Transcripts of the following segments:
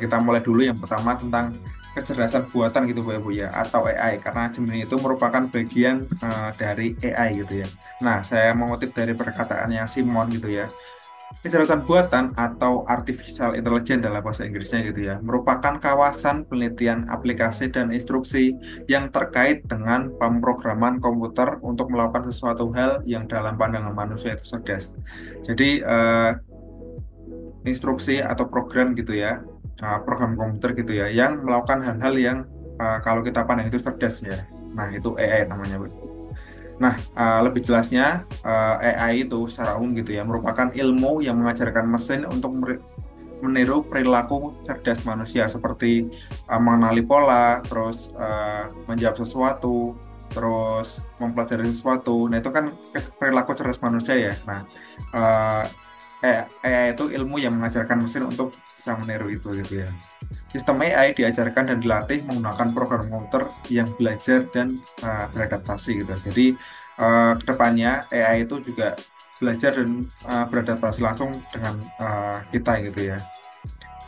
kita mulai dulu yang pertama tentang kecerdasan buatan gitu Bapak Ibu ya, atau AI, karena Gemini itu merupakan bagian dari AI gitu ya. Nah, saya mengutip dari perkataannya Simon gitu ya. Kecerdasan buatan atau artificial intelligence dalam bahasa Inggrisnya gitu ya, merupakan kawasan penelitian aplikasi dan instruksi yang terkait dengan pemrograman komputer untuk melakukan sesuatu hal yang dalam pandangan manusia itu cerdas. Jadi instruksi atau program gitu ya, program komputer gitu ya, yang melakukan hal-hal yang kalau kita pandang itu cerdas ya. Nah, itu AI namanya, Bu. Nah, lebih jelasnya, AI itu secara umum gitu ya, merupakan ilmu yang mengajarkan mesin untuk meniru perilaku cerdas manusia seperti mengenali pola, terus menjawab sesuatu, terus mempelajari sesuatu. Nah, itu kan perilaku cerdas manusia ya. Nah, eh, AI itu ilmu yang mengajarkan mesin untuk bisa meniru itu gitu ya. Sistem AI diajarkan dan dilatih menggunakan program komputer yang belajar dan beradaptasi gitu. Jadi kedepannya AI itu juga belajar dan beradaptasi langsung dengan kita gitu ya.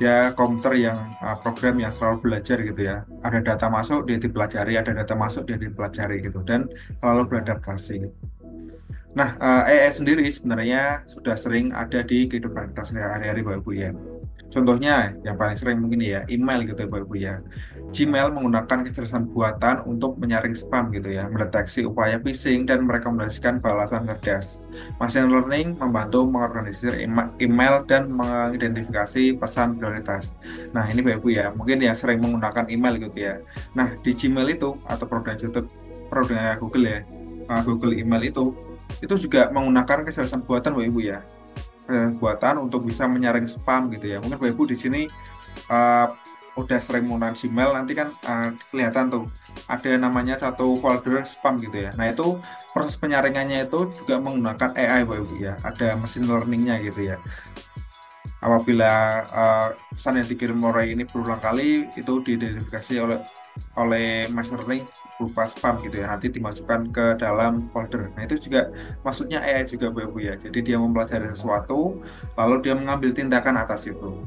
Ya komputer yang program yang selalu belajar gitu ya. Ada data masuk dia dipelajari, ada data masuk dia dipelajari gitu dan selalu beradaptasi gitu. Nah, AI sendiri sebenarnya sudah sering ada di kehidupan kita sehari-hari Bapak Ibu ya. Contohnya yang paling sering mungkin ya email gitu ya Bapak Ibu ya. Gmail menggunakan kecerdasan buatan untuk menyaring spam gitu ya, mendeteksi upaya phishing dan merekomendasikan balasan cerdas. Machine learning membantu mengorganisir email dan mengidentifikasi pesan prioritas. Nah, ini Bapak Ibu ya, mungkin yang sering menggunakan email gitu ya. Nah, di Gmail itu atau produknya Google ya, Google Email itu juga menggunakan kecerdasan buatan Bapak Ibu ya, buatan untuk bisa menyaring spam gitu ya. Mungkin Bapak Ibu di sini uh, udah sering menggunakan Gmail, nanti kan kelihatan tuh ada namanya satu folder spam gitu ya. Nah, itu proses penyaringannya itu juga menggunakan AI Bapak Ibu ya. Ada machine learningnya gitu ya. Apabila pesan yang dikirim Moray ini berulang kali, itu diidentifikasi oleh machine learning berupa spam gitu ya, nanti dimasukkan ke dalam folder. Nah, itu juga maksudnya AI juga Bu Ibu ya. Jadi dia mempelajari sesuatu lalu dia mengambil tindakan atas itu.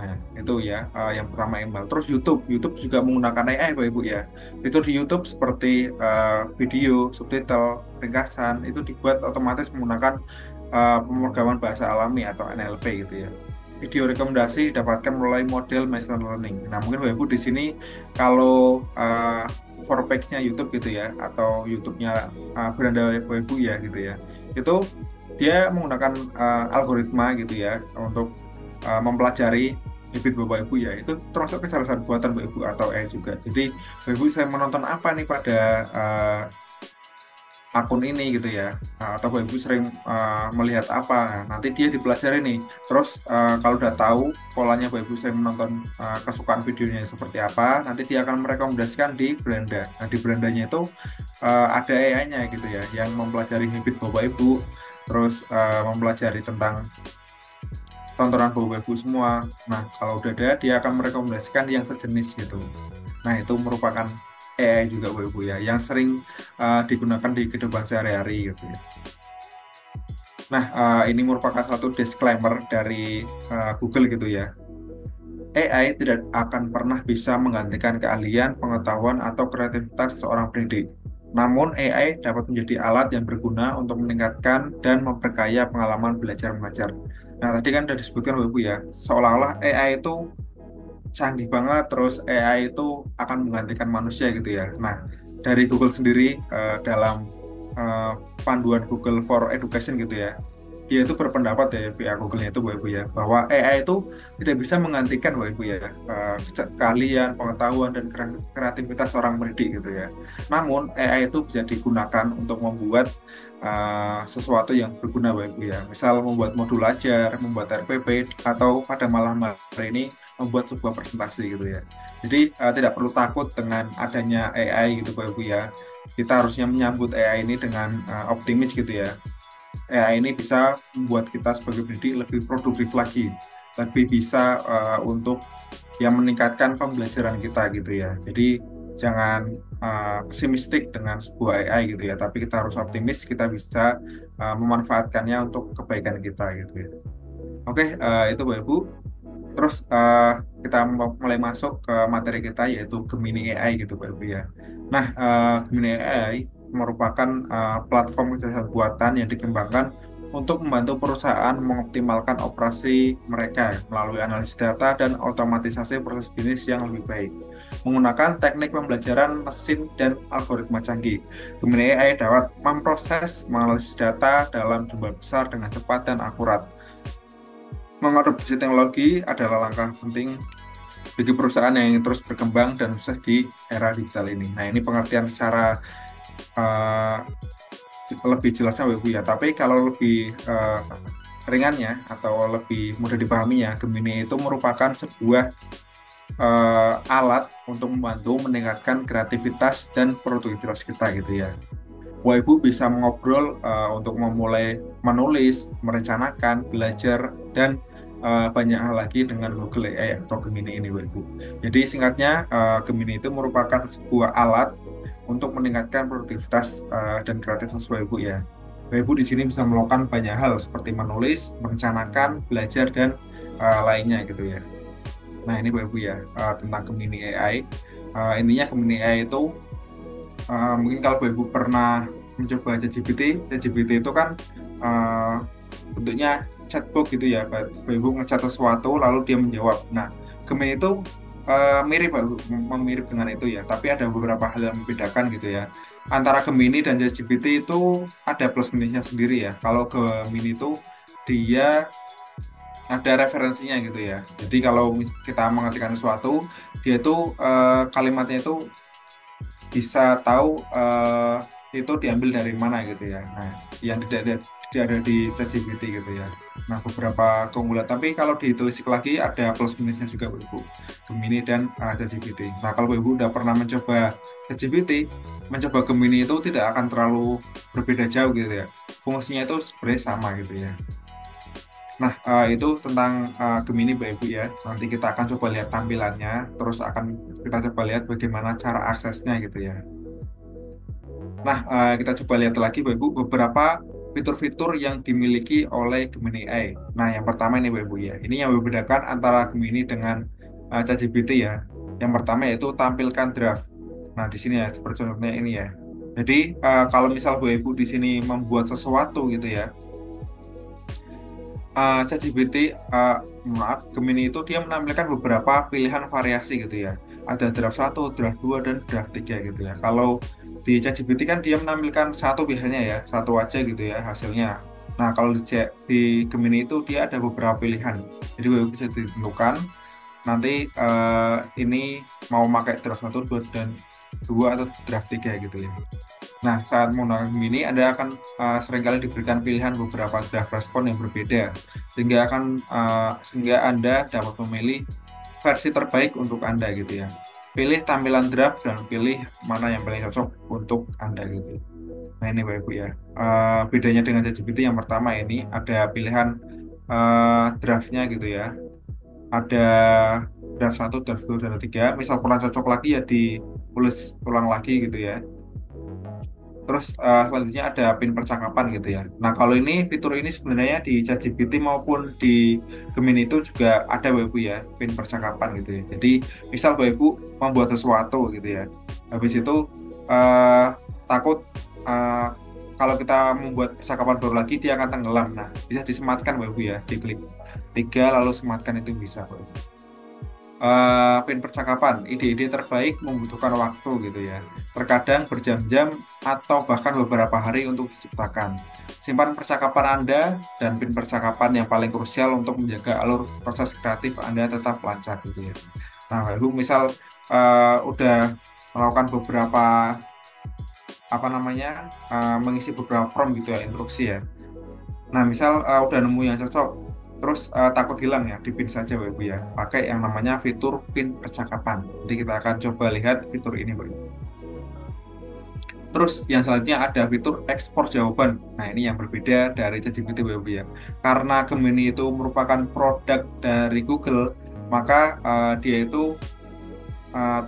Nah, itu ya yang pertama email. Terus YouTube juga menggunakan AI Bu Ibu ya. Itu di YouTube seperti video, subtitle, ringkasan itu dibuat otomatis menggunakan pemrograman bahasa alami atau NLP gitu ya. Video rekomendasi didapatkan melalui model machine learning. Nah, mungkin Bapak Ibu di sini kalau for page-nya YouTube gitu ya, atau YouTube-nya beranda Bapak Ibu ya gitu ya, itu dia menggunakan algoritma gitu ya untuk mempelajari habit Bapak Ibu ya. Itu termasuk kecerdasan buatan Bapak Ibu atau AI juga. Jadi Bapak Ibu saya menonton apa nih pada akun ini gitu ya. Atau Bapak Ibu sering melihat apa. Nah, nanti dia dipelajari nih. Terus kalau udah tahu polanya Bapak Ibu sering menonton kesukaan videonya seperti apa, nanti dia akan merekomendasikan di beranda. Nah, di berandanya itu ada AI-nya gitu ya, yang mempelajari habit Bapak Ibu, terus mempelajari tentang tontonan Bapak Ibu semua. Nah, kalau udah ada, dia akan merekomendasikan yang sejenis gitu. Nah, itu merupakan AI juga Bapak Ibu ya, yang sering digunakan di kehidupan sehari-hari gitu ya. Nah, ini merupakan satu disclaimer dari Google gitu ya. AI tidak akan pernah bisa menggantikan keahlian, pengetahuan, atau kreativitas seorang pendidik. Namun, AI dapat menjadi alat yang berguna untuk meningkatkan dan memperkaya pengalaman belajar mengajar. Nah, tadi kan sudah disebutkan Bapak Ibu ya, seolah-olah AI itu canggih banget, terus AI itu akan menggantikan manusia gitu ya. Nah, dari Google sendiri dalam eh, panduan Google for Education gitu ya, dia itu berpendapat ya pihak Google-nya itu Bapak Ibu ya, bahwa AI itu tidak bisa menggantikan Bapak Ibu ya keahlian, pengetahuan dan kreativitas seorang pendidik gitu ya. Namun AI itu bisa digunakan untuk membuat sesuatu yang berguna Bapak Ibu ya. Misal membuat modul ajar, membuat RPP, atau pada malam hari ini membuat sebuah presentasi gitu ya. Jadi tidak perlu takut dengan adanya AI gitu Bapak Ibu ya. Kita harusnya menyambut AI ini dengan optimis gitu ya. AI ini bisa membuat kita sebagai pendidik lebih produktif lagi, lebih bisa untuk yang meningkatkan pembelajaran kita gitu ya. Jadi jangan pesimistik dengan sebuah AI gitu ya, tapi kita harus optimis kita bisa memanfaatkannya untuk kebaikan kita gitu ya. Oke, itu Bapak Ibu. Terus kita mulai masuk ke materi kita yaitu Gemini AI gitu Pak Ibu ya. Nah, Gemini AI merupakan platform kecerdasan buatan yang dikembangkan untuk membantu perusahaan mengoptimalkan operasi mereka melalui analisis data dan otomatisasi proses bisnis yang lebih baik. Menggunakan teknik pembelajaran mesin dan algoritma canggih, Gemini AI dapat memproses menganalisis data dalam jumlah besar dengan cepat dan akurat. Mengadopsi teknologi adalah langkah penting bagi perusahaan yang ingin terus berkembang dan sukses di era digital ini. Nah, ini pengertian secara uh, lebih jelasnya Ibu ya. Tapi kalau lebih ringannya atau lebih mudah dipahaminya, Gemini itu merupakan sebuah alat untuk membantu meningkatkan kreativitas dan produktivitas kita gitu ya. Wah, Ibu bisa mengobrol untuk memulai menulis, merencanakan, belajar, dan banyak hal lagi dengan Google AI atau Gemini ini, Ibu. Jadi singkatnya, Gemini itu merupakan sebuah alat untuk meningkatkan produktivitas dan kreativitas Ibu ya. Ibu di sini bisa melakukan banyak hal seperti menulis, merencanakan, belajar, dan lainnya gitu ya. Nah, ini Ibu ya tentang Gemini AI. Intinya Gemini AI itu mungkin kalau Ibu pernah mencoba ChatGPT itu kan bentuknya chatbot gitu ya, Ibu ngechat sesuatu lalu dia menjawab. Nah, Gemini itu mirip mirip dengan itu ya, tapi ada beberapa hal yang membedakan gitu ya. Antara Gemini dan ChatGPT itu ada plus minusnya sendiri ya. Kalau Gemini itu dia ada referensinya gitu ya. Jadi kalau kita mengetikkan sesuatu, dia itu kalimatnya itu bisa tahu itu diambil dari mana gitu ya. Nah, yang tidak ada di ChatGPT gitu ya. Nah, beberapa keunggulan. Tapi kalau ditelisik lagi ada plus minusnya juga Bu, Gemini dan ChatGPT. Nah, kalau Ibu udah pernah mencoba ChatGPT, mencoba Gemini itu tidak akan terlalu berbeda jauh gitu ya. Fungsinya itu sebenarnya sama gitu ya. Nah, itu tentang Gemini Ibu ya. Nanti kita akan coba lihat tampilannya, terus akan kita coba lihat bagaimana cara aksesnya gitu ya. Nah, kita coba lihat lagi Ibu beberapa fitur-fitur yang dimiliki oleh Gemini AI. Nah, yang pertama ini Ibu ya. Ini yang membedakan antara Gemini dengan ChatGPT ya. Yang pertama yaitu tampilkan draft. Nah, di sini ya seperti contohnya ini ya. Jadi, kalau misal Ibu di sini membuat sesuatu gitu ya, ChatGPT, Gemini itu dia menampilkan beberapa pilihan variasi gitu ya. Ada draft 1, draft 2, dan draft 3 gitu ya. Kalau di ChatGPT kan dia menampilkan satu biasanya ya, satu aja gitu ya hasilnya. Nah, kalau di Gemini itu dia ada beberapa pilihan. Jadi bisa ditentukan nanti ini mau pakai draft 1, 2, dan 2 atau draft 3 gitu ya. Nah, saat menggunakan Gemini, Anda akan seringkali diberikan pilihan beberapa draft respon yang berbeda, sehingga Anda dapat memilih versi terbaik untuk Anda gitu ya. Pilih tampilan draft dan pilih mana yang paling cocok untuk Anda gitu. Nah, ini Bapak Ibu ya. Bedanya dengan ChatGPT yang pertama ini ada pilihan draftnya gitu ya. Ada draft 1, draft 2, dan 3. Misal kurang cocok lagi ya ditulis ulang lagi gitu ya. Terus selanjutnya ada pin percakapan gitu ya. Nah, kalau ini fitur ini sebenarnya di ChatGPT maupun di Gemini itu juga ada Bapak Ibu ya, pin percakapan gitu ya. Jadi misal Bapak Ibu membuat sesuatu gitu ya. Habis itu takut kalau kita membuat percakapan baru lagi dia akan tenggelam. Nah, bisa disematkan Bapak Ibu ya, diklik 3 lalu sematkan itu bisa Bapak Ibu. Pin percakapan, ide-ide terbaik membutuhkan waktu gitu ya. Terkadang berjam-jam atau bahkan beberapa hari untuk diciptakan. Simpan percakapan Anda dan pin percakapan yang paling krusial untuk menjaga alur proses kreatif Anda tetap lancar gitu ya. Nah, Ibu misal udah melakukan beberapa mengisi beberapa prompt gitu ya, instruksi ya. Nah, misal udah nemu yang cocok, terus takut hilang ya, dipin saja Ibu ya, pakai yang namanya fitur pin percakapan. Jadi kita akan coba lihat fitur ini Ibu. Terus yang selanjutnya ada fitur ekspor jawaban. Nah, ini yang berbeda dari ChatGPT Ibu ya. Karena Gemini itu merupakan produk dari Google, maka dia itu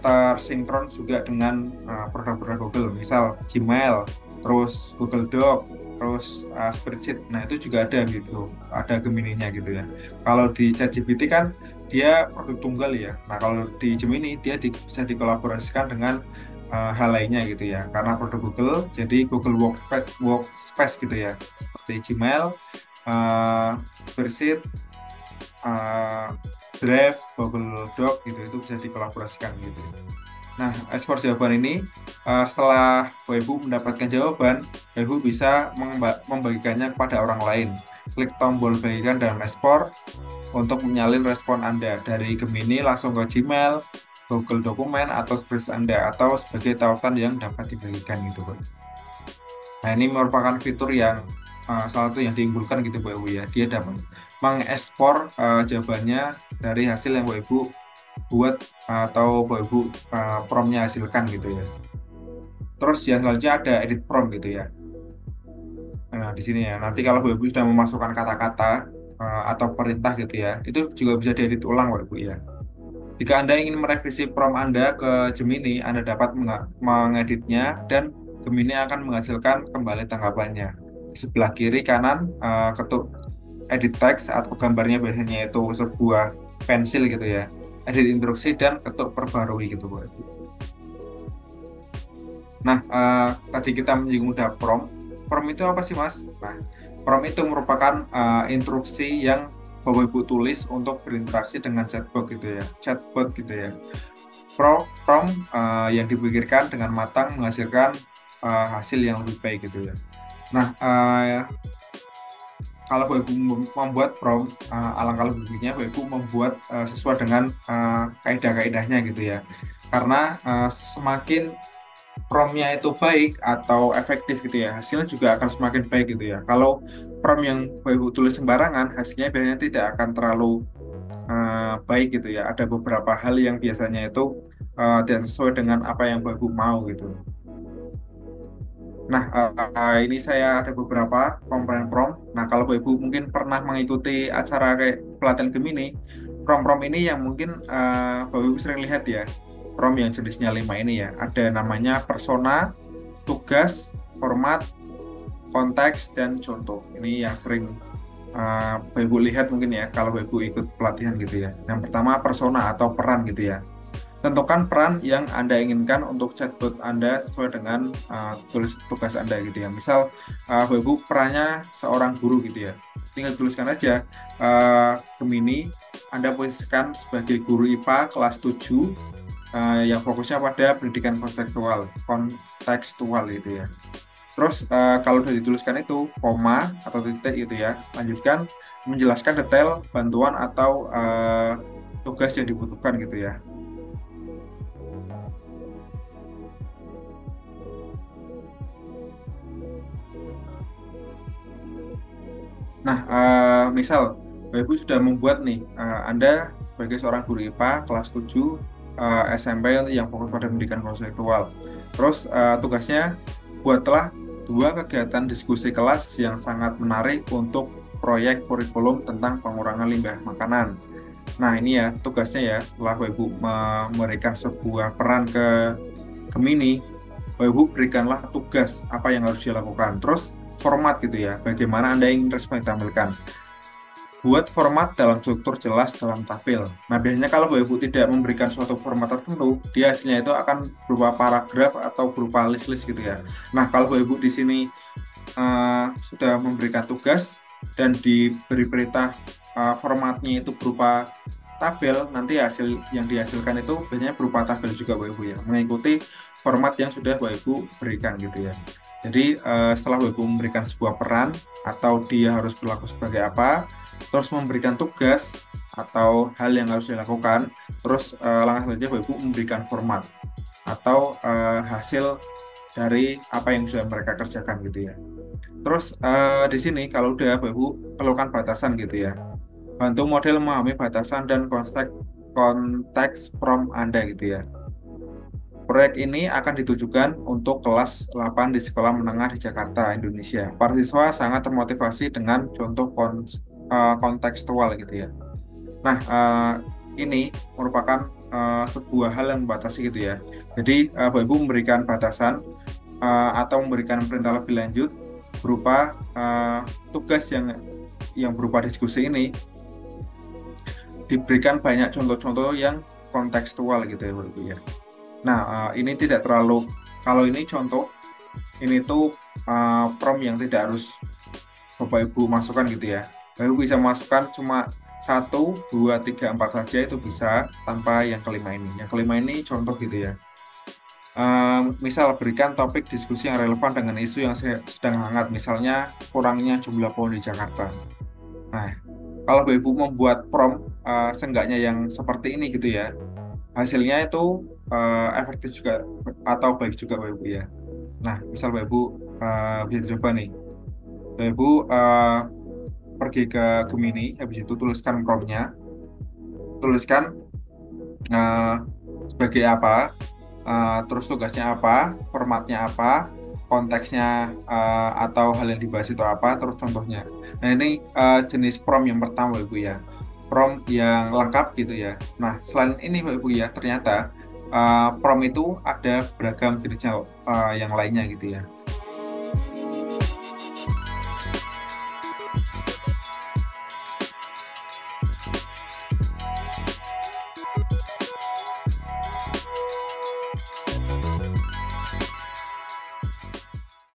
tersinkron juga dengan produk-produk Google, misal Gmail, terus Google Doc, terus Spreadsheet. Nah, itu juga ada gitu, ada Gemini-nya gitu ya. Kalau di ChatGPT kan dia produk tunggal ya. Nah, kalau di Gemini dia bisa dikolaborasikan dengan hal lainnya gitu ya. Karena produk Google, jadi Google Workspace gitu ya. Seperti Gmail, uh, Spreadsheet, uh, Drive, Google Doc gitu itu bisa dikolaborasikan gitu. Nah, ekspor jawaban ini setelah Bapak Ibu mendapatkan jawaban, Bapak Ibu bisa membagikannya kepada orang lain. Klik tombol bagikan dan ekspor untuk menyalin respon Anda dari Gemini langsung ke Gmail, Google Dokumen, atau spreadsheet Anda, atau sebagai tautan yang dapat dibagikan gitu, Pak. Nah, ini merupakan fitur yang salah satu yang diunggulkan gitu, Pak Ibu ya. Dia dapat mengekspor jawabannya dari hasil yang Pak Ibu buat atau Bapak Ibu promnya hasilkan gitu ya. Terus yang selanjutnya ada edit prompt gitu ya. Nah, di sini ya. Nanti kalau Bapak Ibu sudah memasukkan kata-kata atau perintah gitu ya, itu juga bisa diedit ulang Bapak Ibu ya. Jika Anda ingin merevisi prompt Anda ke Gemini, Anda dapat mengeditnya dan Gemini akan menghasilkan kembali tanggapannya. Di sebelah kiri kanan ketuk edit text atau gambarnya biasanya itu sebuah pensil gitu ya. Edit instruksi dan ketuk perbarui gitu Bapak Ibu. Nah, tadi kita menyinggung udah prompt. Prompt itu apa sih, Mas? Nah, prompt itu merupakan instruksi yang Bapak Ibu tulis untuk berinteraksi dengan chatbot gitu ya. Chatbot gitu ya. Prompt yang dipikirkan dengan matang menghasilkan hasil yang lebih baik gitu ya. Nah, kalau Bapak Ibu membuat prompt, alangkah lebih baiknya Bapak Ibu membuat sesuai dengan kaidah-kaidahnya gitu ya. Karena semakin prompt-nya itu baik atau efektif gitu ya, hasilnya juga akan semakin baik gitu ya. Kalau prompt yang Bapak Ibu tulis sembarangan, hasilnya biasanya tidak akan terlalu baik gitu ya. Ada beberapa hal yang biasanya itu tidak sesuai dengan apa yang Bapak Ibu mau gitu. Nah, ini saya ada beberapa komponen prompt. Nah, kalau Bapak Ibu mungkin pernah mengikuti acara kayak pelatihan Gemini, prompt-prompt ini yang mungkin Bapak Ibu sering lihat ya, prompt yang jenisnya 5 ini ya. Ada namanya persona, tugas, format, konteks, dan contoh. Ini yang sering Bapak Ibu lihat mungkin ya, kalau Bapak Ibu ikut pelatihan gitu ya. Yang pertama persona atau peran gitu ya. Tentukan peran yang Anda inginkan untuk chatbot Anda sesuai dengan tulis tugas Anda gitu ya. Misal, Bapak Ibu perannya seorang guru gitu ya. Tinggal tuliskan aja Gemini, Anda posisikan sebagai guru IPA kelas 7 yang fokusnya pada pendidikan kontekstual gitu ya. Terus kalau sudah dituliskan itu, koma atau titik gitu ya, lanjutkan menjelaskan detail bantuan atau tugas yang dibutuhkan gitu ya. Nah, misal Bapak Ibu sudah membuat nih, Anda sebagai seorang guru IPA kelas 7 SMP yang fokus pada pendidikan konseptual. Terus tugasnya buatlah 2 kegiatan diskusi kelas yang sangat menarik untuk proyek kurikulum tentang pengurangan limbah makanan. Nah, ini ya tugasnya ya, setelah Bapak Ibu memberikan sebuah peran ke Gemini, Bapak Ibu berikanlah tugas apa yang harus dilakukan. Terus format gitu ya, bagaimana Anda ingin respon ditampilkan. Buat format dalam struktur jelas dalam tabel. Nah, biasanya kalau Bapak Ibu tidak memberikan suatu format tertentu, dia hasilnya itu akan berupa paragraf atau berupa list-list gitu ya. Nah, kalau Bapak Ibu di sini sudah memberikan tugas dan diberi perintah formatnya itu berupa tabel, nanti hasil yang dihasilkan itu biasanya berupa tabel juga Bapak Ibu ya, mengikuti format yang sudah Bapak Ibu berikan gitu ya. Jadi setelah Bapak Ibu memberikan sebuah peran atau dia harus berlaku sebagai apa, terus memberikan tugas atau hal yang harus dilakukan, terus langkah selanjutnya Bapak Ibu memberikan format atau hasil dari apa yang sudah mereka kerjakan gitu ya. Terus di sini kalau udah Bapak Ibu perlukan batasan gitu ya. Bantu model memahami batasan dan konteks prompt Anda gitu ya. Proyek ini akan ditujukan untuk kelas 8 di sekolah menengah di Jakarta, Indonesia. Para siswa sangat termotivasi dengan contoh kontekstual gitu ya. Nah, ini merupakan sebuah hal yang membatasi gitu ya. Jadi, Bapak Ibu memberikan batasan atau memberikan perintah lebih lanjut berupa tugas yang berupa diskusi ini. diberikan banyak contoh-contoh yang kontekstual gitu ya Bapak Ibu ya. Nah, ini tidak terlalu, kalau ini contoh, ini tuh prompt yang tidak harus Bapak Ibu masukkan gitu ya. Bapak Ibu bisa masukkan cuma satu, dua, tiga, empat saja itu bisa tanpa yang kelima ini. Yang kelima ini contoh gitu ya. Misal berikan topik diskusi yang relevan dengan isu yang sedang hangat, misalnya kurangnya jumlah pohon di Jakarta. Nah, kalau Bapak Ibu membuat prompt seenggaknya yang seperti ini gitu ya, hasilnya itu efektif juga atau baik juga Bapak Ibu ya. Nah, misal Bapak Ibu bisa coba nih. Bapak Ibu pergi ke Gemini, habis itu tuliskan promptnya, tuliskan eh, sebagai apa, terus tugasnya apa, formatnya apa, konteksnya atau hal yang dibahas itu apa, terus contohnya. Nah ini jenis prompt yang pertama Ibu ya, prompt yang lengkap gitu ya. Nah selain ini Ibu ya, ternyata prompt itu ada beragam jenisnya yang lainnya gitu ya.